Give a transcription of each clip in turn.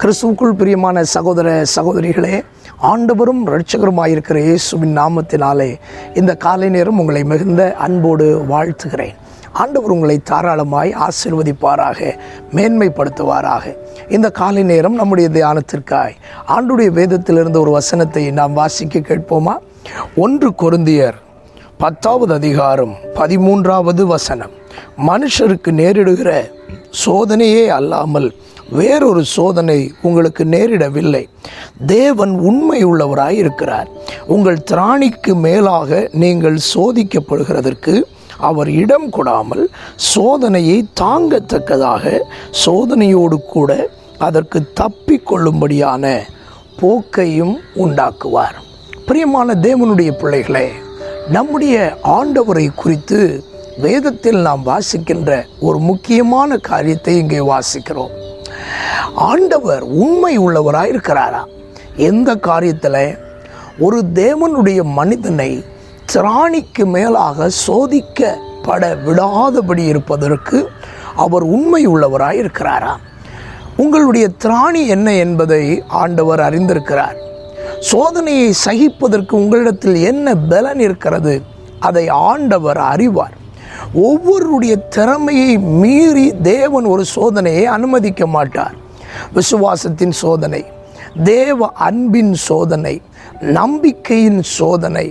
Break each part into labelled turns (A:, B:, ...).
A: கிறிஸ்துவுக்குள் பிரியமான சகோதர சகோதரிகளே, ஆண்டவரும் இரட்சகருமாயிருக்கிற இயேசுவின் நாமத்தினாலே இந்த காலை நேரம் உங்களை மிகுந்த அன்போடு வாழ்த்துகிறேன். ஆண்டவர் உங்களை தாராளமாய் ஆசீர்வதிப்பாராக, மேன்மைப்படுத்துவாராக. இந்த காலை நேரம் நம்முடைய தியானத்திற்காய் ஆண்டுடைய வேதத்திலிருந்து ஒரு வசனத்தை நாம் வாசிக்க கேட்போமா? 1 கொரிந்தியர் 10வது அதிகாரம் 13வது வசனம். மனுஷருக்கு நேரிடுகிற சோதனையே அல்லாமல் வேறொரு சோதனை உங்களுக்கு நேரிடவில்லை. தேவன் உண்மை உள்ளவராய் இருக்கிறார். உங்கள் திராணிக்கு மேலாக நீங்கள் சோதிக்கப்படுகிறதற்கு அவர் இடம் கொடாமல் சோதனையை தாங்கத்தக்கதாக சோதனையோடு கூட அதற்கு தப்பிக்கொள்ளும்படியான போக்கையும் உண்டாக்குவார். பிரியமான தேவனுடைய பிள்ளைகளே, நம்முடைய ஆண்டவரை குறித்து வேதத்தில் நாம் வாசிக்கின்ற ஒரு முக்கியமான காரியத்தை இங்கே வாசிக்கிறோம். ஆண்டவர் உண்மை உள்ளவராயிருக்கிறாரா? எந்த காரியத்தில்? ஒரு தேவனுடைய மனிதனை திராணிக்கு மேலாக சோதிக்கப்பட விடாதபடி இருப்பதற்கு அவர் உண்மை உள்ளவராயிருக்கிறாரா? உங்களுடைய திராணி என்ன என்பதை ஆண்டவர் அறிந்திருக்கிறார். சோதனையை சகிப்பதற்கு உங்களிடத்தில் என்ன பலன் இருக்கிறது அதை ஆண்டவர் அறிவார். ஒவ்வொருடைய திறமையை மீறி தேவன் ஒரு சோதனையை அனுமதிக்க மாட்டார். விசுவாசத்தின் சோதனை, தேவ அன்பின் சோதனை, நம்பிக்கையின் சோதனை,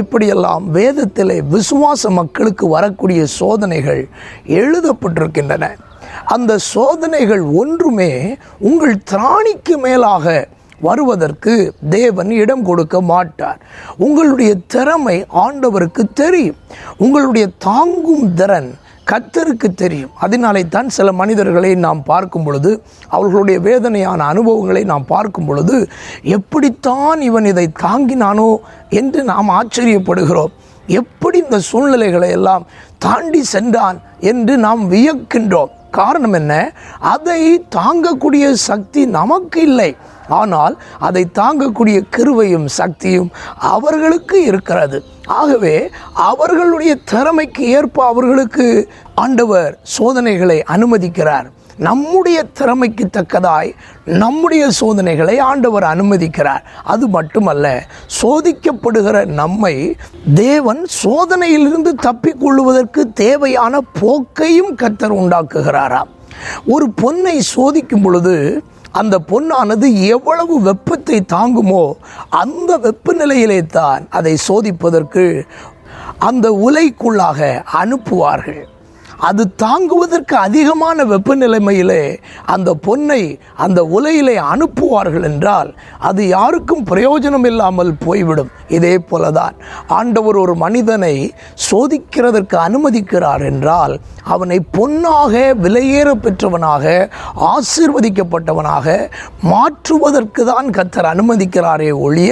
A: இப்படியெல்லாம் வேதத்திலே விசுவாச மக்களுக்கு வரக்கூடிய சோதனைகள் எழுதப்பட்டிருக்கின்றன. அந்த சோதனைகள் ஒன்றுமே உங்கள் திராணிக்கு மேலாக வருவதற்கு தேவன் இடம் கொடுக்க மாட்டார். உங்களுடைய திறமை ஆண்டவருக்கு தெரியும். உங்களுடைய தாங்கும் திறன் கர்த்தருக்கு தெரியும். அதனாலே தான் சில மனிதர்களை நாம் பார்க்கும் பொழுது, அவர்களுடைய வேதனையான அனுபவங்களை நாம் பார்க்கும் பொழுது, எப்படித்தான் இவன் இதை தாங்கினானோ என்று நாம் ஆச்சரியப்படுகிறோம். எப்படி இந்த சூழ்நிலைகளை எல்லாம் தாண்டி சென்றான் என்று நாம் வியக்கின்றோம். காரணம் என்ன? அதை தாங்கக்கூடிய சக்தி நமக்கு இல்லை. ஆனால் அதை தாங்கக்கூடிய கிருபையும் சக்தியும் அவர்களுக்கு இருக்கிறது. ஆகவே அவர்களுடைய திறமைக்கு ஏற்ப அவர்களுக்கு ஆண்டவர் சோதனைகளை அனுமதிக்கிறார். நம்முடைய திறமைக்கு தக்கதாய் நம்முடைய சோதனைகளை ஆண்டவர் அனுமதிக்கிறார். அது மட்டுமல்ல, சோதிக்கப்படுகிற நம்மை தேவன் சோதனையிலிருந்து தப்பிக்கொள்வதற்கு தேவையான போக்கையும் கர்த்தர் உண்டாக்குகிறாராம். ஒரு பொன்னை சோதிக்கும் பொழுது அந்த பொன்னானது எவ்வளவு வெப்பத்தை தாங்குமோ அந்த வெப்பநிலையிலே தான் அதை சோதிப்பதற்கு அந்த உலைக்குள்ளாக அனுப்புவார்கள். அது தாங்குவதற்கு அதிகமான வெப்பநிலைமையிலே அந்த பொன்னை அந்த உலையிலே அனுப்புவார்கள் என்றால் அது யாருக்கும் பிரயோஜனம் இல்லாமல் போய்விடும். இதே போலதான் ஆண்டவர் ஒரு மனிதனை சோதிக்கிறதற்கு அனுமதிக்கிறார் என்றால் அவனை பொன்னாக, விலையேற பெற்றவனாக, ஆசீர்வதிக்கப்பட்டவனாக மாற்றுவதற்கு தான் கர்த்தர் அனுமதிக்கிறாரே ஒழிய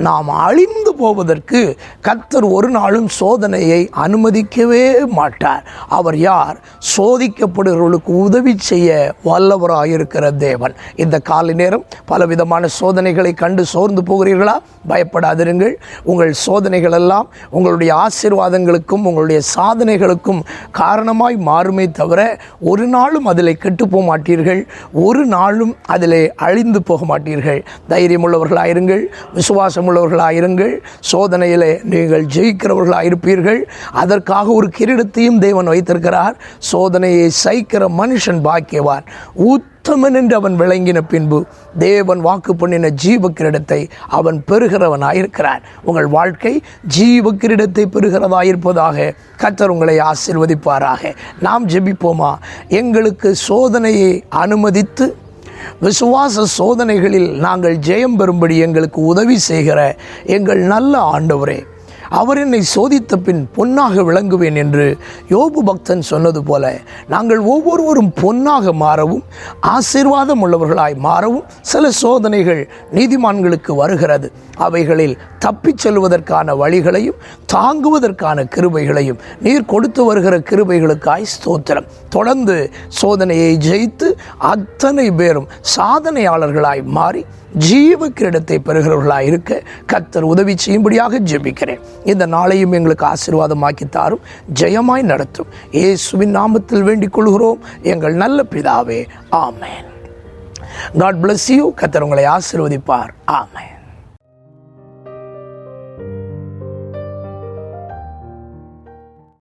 A: நாம் அழிந்து போவதற்கு கர்த்தர் ஒரு நாளும் சோதனையை அனுமதிக்கவே மாட்டார். அவர் யார்? சோதிக்கப்படுகிறவர்களுக்கு உதவி செய்ய வல்லவராயிருக்கிற தேவன். இந்த காலை நேரம் பலவிதமான சோதனைகளை கண்டு சோர்ந்து போகிறீர்களா? பயப்படாதிருங்கள். உங்கள் சோதனைகள் எல்லாம் உங்களுடைய ஆசீர்வாதங்களுக்கும் உங்களுடைய சாதனைகளுக்கும் காரணமாய் மாறுமே தவிர ஒரு நாளும் அதில் கெட்டு போக மாட்டீர்கள். ஒரு நாளும் அதில் அழிந்து போக மாட்டீர்கள். தைரியம் உள்ளவர்களாயிருங்கள், விசுவாசம் உள்ளவர்களாயிருங்கள். சோதனையிலே நீங்கள் ஜெயிக்கிறவர்களாயிருப்பீர்கள். அதற்காக ஒரு கிரீடத்தையும் தேவன் வைத்திருக்கிறார். சோதனையை சகிக்கிற மனுஷன் பாக்கியவான். உத்தமன் என்று அவன் விளங்கின பின்பு தேவன் வாக்கு பண்ணின ஜீவ கிரீடத்தை அவன் பெறுகிறவனாயிருக்கிறான். உங்கள் வாழ்க்கை ஜீவ கிரீடத்தை பெறுகிறதாயிருப்பதாக கர்த்தர் உங்களை ஆசீர்வதிப்பாராக. நாம் ஜெபிப்போமா? எங்களுக்கு சோதனையை அனுமதித்து விசுவாச சோதனைகளில் நாங்கள் ஜெயம் பெறும்படி எங்களுக்கு உதவி செய்கிற எங்கள் நல்ல ஆண்டவரே, அவர் என்னை சோதித்த பின் பொன்னாக விளங்குவேன் என்று யோபு பக்தன் சொன்னது போல நாங்கள் ஒவ்வொருவரும் பொன்னாக மாறவும் ஆசீர்வாதம் உள்ளவர்களாய் மாறவும் சில சோதனைகள் நீதிமான்களுக்கு வருகிறது. அவைகளில் தப்பிச் செல்வதற்கான வழிகளையும் தாங்குவதற்கான கிருபைகளையும் நீர் கொடுத்து வருகிற கிருபைகளுக்காய் ஸ்தோத்திரம். தொடர்ந்து சோதனையை ஜெயித்து அத்தனை பேரும் சாதனையாளர்களாய் மாறி ஜீவ கிரீடத்தை பெறுகிறவர்களாக இருக்க கர்த்தர் உதவி செய்யும்படியாக ஜெபிக்கிறேன். இந்த நாளையும் எங்களுக்கு ஆசீர்வாதமாக்கி தாரும், ஜெயமாய் நடத்தும். இயேசுவின் நாமத்தில் வேண்டிக் கொள்கிறோம் எங்கள் நல்ல பிதாவே, ஆமென். God bless you. கர்த்தர் உங்களை ஆசீர்வதிப்பார். ஆமென்.